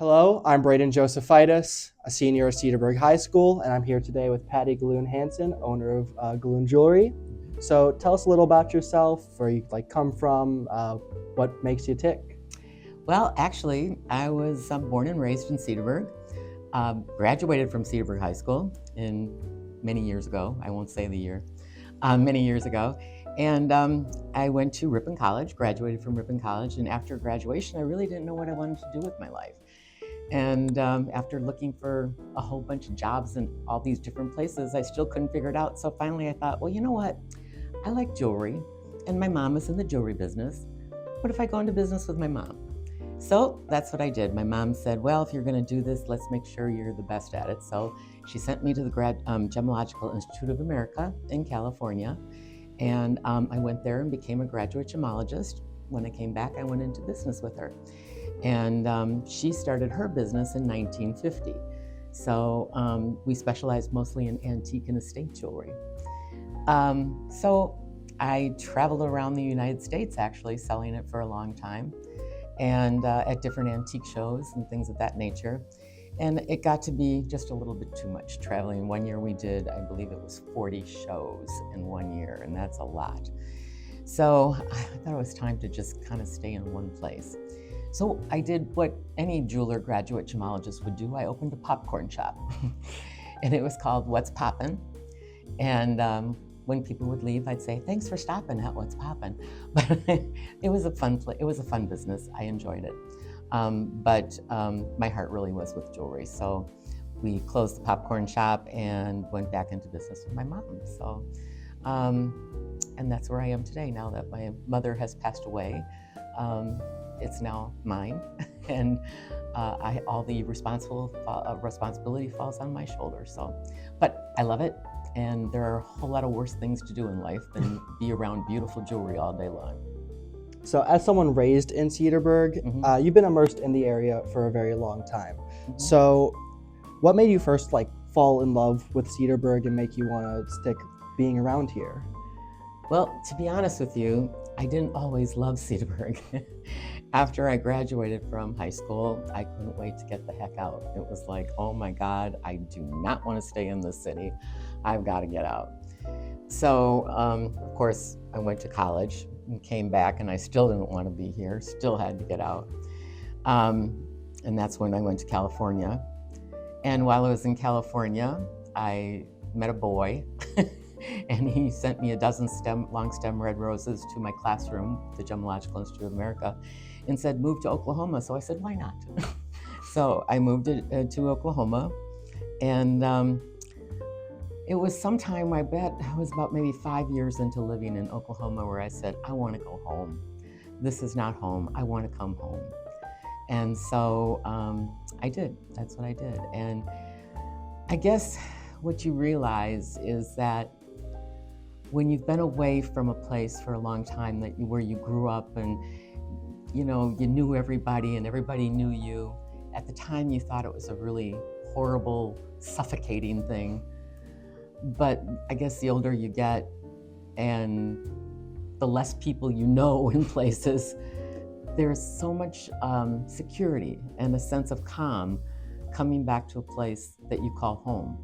Hello, I'm Braden Josephitis, a senior at Cedarburg High School, and I'm here today with Patty Gallun-Hansen, owner of Gallun Jewelry. So tell us a little about yourself, where you come from, what makes you tick. Well, actually, I was born and raised in Cedarburg. Graduated from Cedarburg High School many years ago. I won't say the year. Many years ago. And I went to Ripon College, graduated from Ripon College. And after graduation, I really didn't know what I wanted to do with my life. And after looking for a whole bunch of jobs in all these different places, I still couldn't figure it out. So finally I thought, well, you know what? I like jewelry, and my mom is in the jewelry business. What if I go into business with my mom? So that's what I did. My mom said, well, if you're going to do this, let's make sure you're the best at it. So she sent me to the Gemological Institute of America in California. And I went there and became a graduate gemologist. When I came back, I went into business with her. And she started her business in 1950. So we specialized mostly in antique and estate jewelry. So I traveled around the United States, actually, selling it for a long time, and at different antique shows and things of that nature. And it got to be just a little bit too much traveling. One year we did, I believe it was 40 shows in 1 year, and that's a lot. So I thought it was time to just kind of stay in one place. So I did what any jeweler graduate gemologist would do. I opened a popcorn shop, and it was called What's Poppin'. And when people would leave, I'd say, thanks for stopping at What's Poppin'. But it was a fun business. I enjoyed it. But my heart really was with jewelry. So we closed the popcorn shop and went back into business with my mom. So, and that's where I am today. Now that my mother has passed away, it's now mine, and all the responsibility falls on my shoulders. So, but I love it. And there are a whole lot of worse things to do in life than be around beautiful jewelry all day long. So as someone raised in Cedarburg, you've been immersed in the area for a very long time. Mm-hmm. So what made you first fall in love with Cedarburg and make you want to stick being around here? Well, to be honest with you, I didn't always love Cedarburg. After I graduated from high school, I couldn't wait to get the heck out. It was like, oh my God, I do not want to stay in this city. I've got to get out. So, of course, I went to college and came back, and I still didn't want to be here, still had to get out. And that's when I went to California. And while I was in California, I met a boy, and he sent me a dozen long stem red roses to my classroom, the Gemological Institute of America, and said, move to Oklahoma. So I said, why not? So I moved to Oklahoma, and it was sometime, I bet it was about maybe 5 years into living in Oklahoma, where I said, I want to go home. This is not home. I want to come home. And so I did. That's what I did. And I guess what you realize is that when you've been away from a place for a long time, where you grew up, and you knew everybody and everybody knew you, at the time you thought it was a really horrible, suffocating thing. But I guess the older you get and the less people you know in places, there's so much security and a sense of calm coming back to a place that you call home.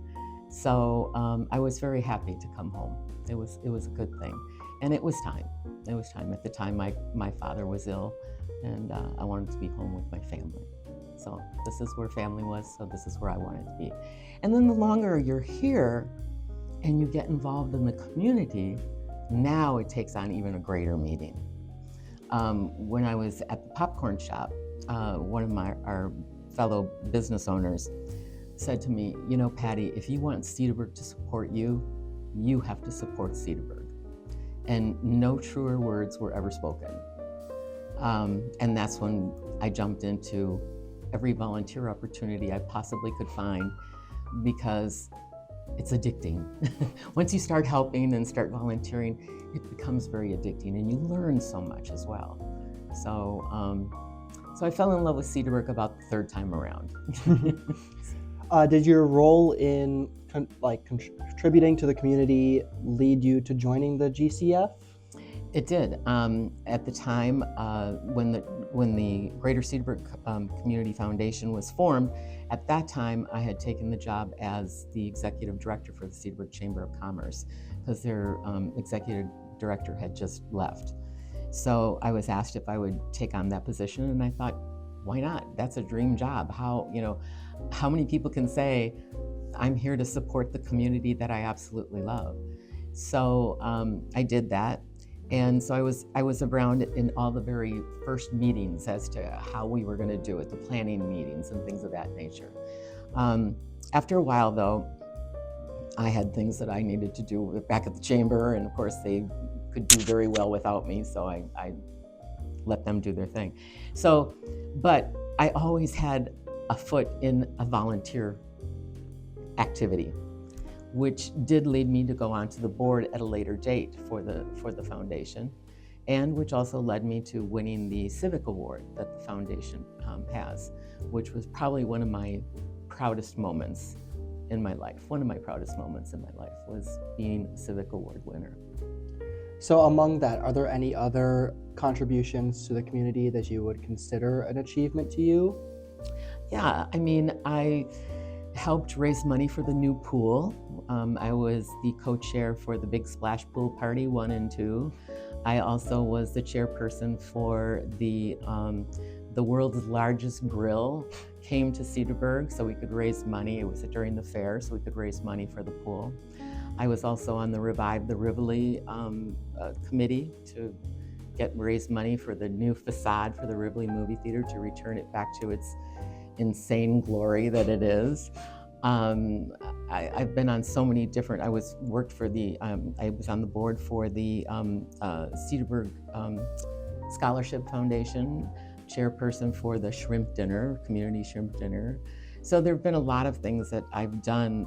So I was very happy to come home. It was a good thing. And it was time. It was time. At the time, my father was ill, and I wanted to be home with my family. So this is where family was, so this is where I wanted to be. And then the longer you're here and you get involved in the community, now it takes on even a greater meaning. When I was at the popcorn shop, one of our fellow business owners said to me, Patty, if you want Cedarburg to support you, you have to support Cedarburg. And no truer words were ever spoken. And that's when I jumped into every volunteer opportunity I possibly could find, because it's addicting. Once you start helping and start volunteering, it becomes very addicting, and you learn so much as well. So I fell in love with Cedarburg about the third time around. Did your role in contributing to the community lead you to joining the GCF? It did. At the time, when the Greater Cedarburg Community Foundation was formed, at that time I had taken the job as the executive director for the Cedarburg Chamber of Commerce because their executive director had just left. So I was asked if I would take on that position, and I thought, why not? That's a dream job. How many people can say, I'm here to support the community that I absolutely love? So I did that. And so I was around in all the very first meetings as to how we were going to do it, the planning meetings and things of that nature. After a while, though, I had things that I needed to do back at the chamber, and of course they could do very well without me, so I let them do their thing. So, but I always had a foot in a volunteer activity, which did lead me to go onto the board at a later date for the foundation, and which also led me to winning the Civic Award that the foundation has, which was probably one of my proudest moments in my life. One of my proudest moments in my life was being a Civic Award winner. So among that, are there any other contributions to the community that you would consider an achievement to you? Yeah, I mean, I helped raise money for the new pool. I was the co-chair for the Big Splash Pool Party 1 and 2. I also was the chairperson for the world's largest grill came to Cedarburg so we could raise money. It was during the fair, so we could raise money for the pool. I was also on the Revive the Rivoli committee to raise money for the new facade for the Rivoli movie theater to return it back to its insane glory that it is. I've been on so many different. I was on the board for the Cedarburg Scholarship Foundation, chairperson for the Shrimp Dinner, Community Shrimp Dinner. So there have been a lot of things that I've done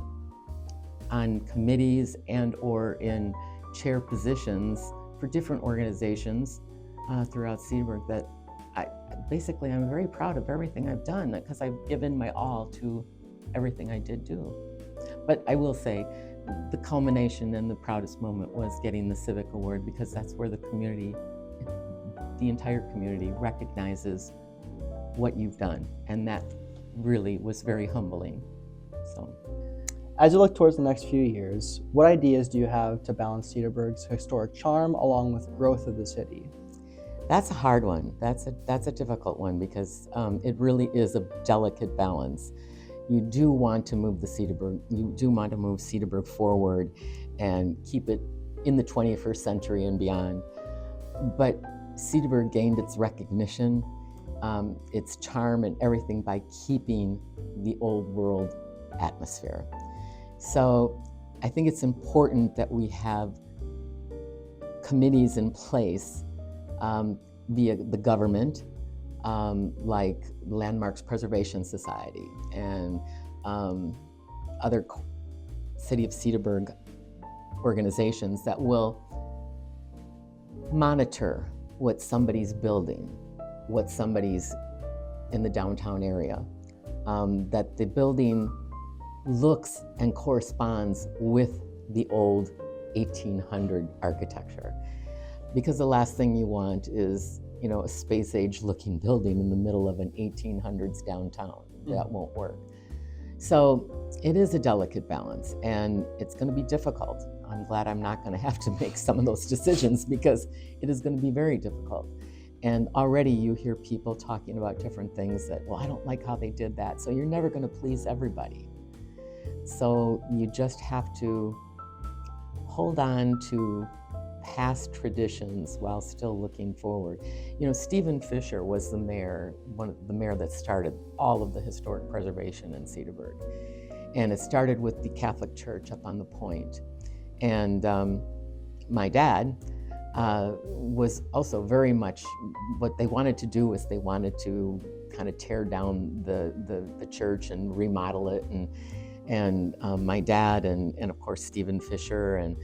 on committees and or in chair positions for different organizations throughout Cedarburg that I'm very proud of everything I've done because I've given my all to everything I did do. But I will say the culmination and the proudest moment was getting the Civic Award because that's where the community, the entire community recognizes what you've done. And that really was very humbling. So, as you look towards the next few years, what ideas do you have to balance Cedarburg's historic charm along with growth of the city? That's a hard one. That's a difficult one because it really is a delicate balance. You do want to move Cedarburg forward and keep it in the 21st century and beyond. But Cedarburg gained its recognition, its charm and everything by keeping the old world atmosphere. So I think it's important that we have committees in place via the government, like Landmarks Preservation Society and other City of Cedarburg organizations that will monitor what somebody's building, what somebody's in the downtown area, that the building looks and corresponds with the old 1800 architecture. Because the last thing you want is, a space age looking building in the middle of an 1800s downtown. That won't work. So it is a delicate balance and it's going to be difficult. I'm glad I'm not going to have to make some of those decisions because it is going to be very difficult. And already you hear people talking about different things that, well, I don't like how they did that. So you're never going to please everybody. So you just have to hold on to past traditions while still looking forward. Stephen Fisher was the mayor that started all of the historic preservation in Cedarburg. And it started with the Catholic Church up on the point. And my dad was also very much, what they wanted to do was they wanted to kind of tear down the church and remodel it. And my dad and of course Stephen Fisher and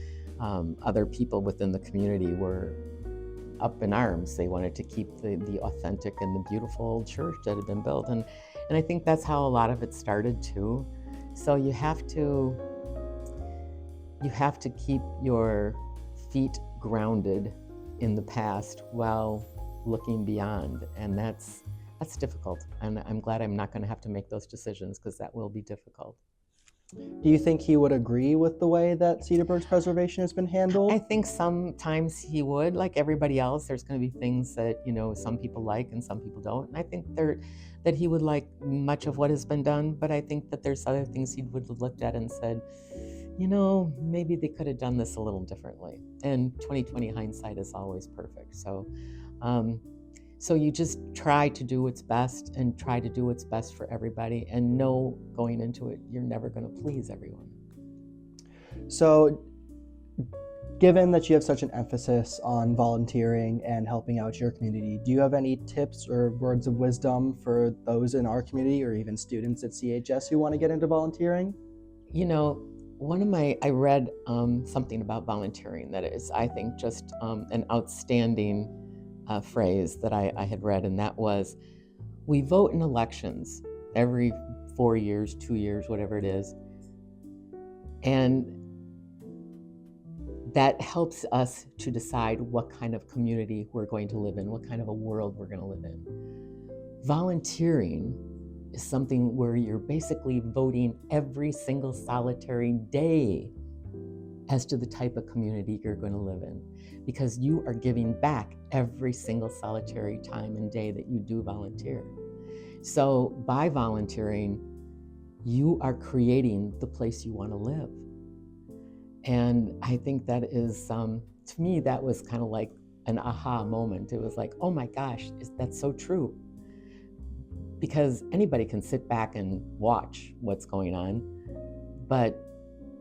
other people within the community were up in arms. They wanted to keep the authentic and the beautiful old church that had been built. And I think that's how a lot of it started too. So you have to keep your feet grounded in the past while looking beyond, and that's difficult. And I'm glad I'm not going to have to make those decisions, because that will be difficult. Do you think he would agree with the way that Cedarburg's preservation has been handled? I think sometimes he would. Like everybody else, there's going to be things that, some people like and some people don't. And I think that he would like much of what has been done, but I think that there's other things he would have looked at and said, maybe they could have done this a little differently. And 2020 hindsight is always perfect. So you just try to do what's best and try to do what's best for everybody, and know going into it, you're never going to please everyone. So, given that you have such an emphasis on volunteering and helping out your community, do you have any tips or words of wisdom for those in our community or even students at CHS who want to get into volunteering? I read something about volunteering that is, I think, just an outstanding phrase that I had read, and that was, we vote in elections every 4 years, 2 years, whatever it is, and that helps us to decide what kind of community we're going to live in, what kind of a world we're going to live in. Volunteering is something where you're basically voting every single solitary day as to the type of community you're going to live in, because you are giving back every single solitary time and day that you do volunteer. So by volunteering, you are creating the place you want to live. And I think that is, to me, that was kind of like an aha moment. It was like, oh my gosh, that's so true. Because anybody can sit back and watch what's going on, but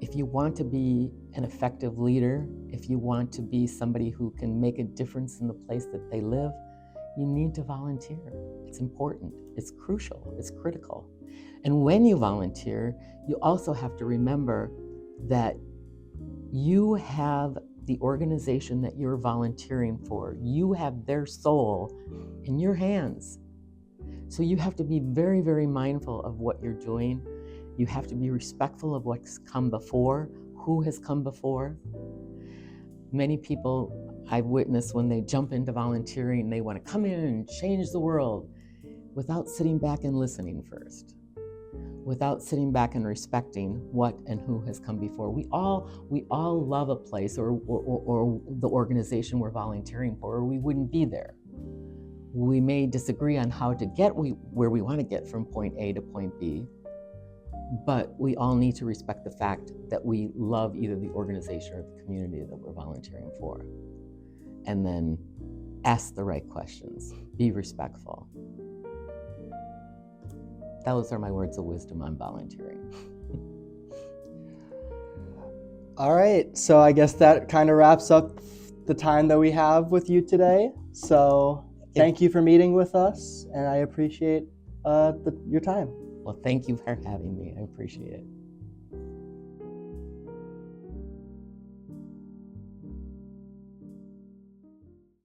if you want to be an effective leader, if you want to be somebody who can make a difference in the place that they live, you need to volunteer. It's important, it's crucial, it's critical. And when you volunteer, you also have to remember that you have the organization that you're volunteering for. You have their soul in your hands. So you have to be very, very mindful of what you're doing. You have to be respectful of what's come before, who has come before. Many people I've witnessed, when they jump into volunteering, they want to come in and change the world without sitting back and listening first, without sitting back and respecting what and who has come before. We all love a place or the organization we're volunteering for, or we wouldn't be there. We may disagree on how to get where we want to get from point A to point B, but we all need to respect the fact that we love either the organization or the community that we're volunteering for. And then ask the right questions, be respectful. Those are my words of wisdom on volunteering. All right, so I guess that kind of wraps up the time that we have with you today. So thank you for meeting with us, and I appreciate your time. Well, thank you for having me. I appreciate it.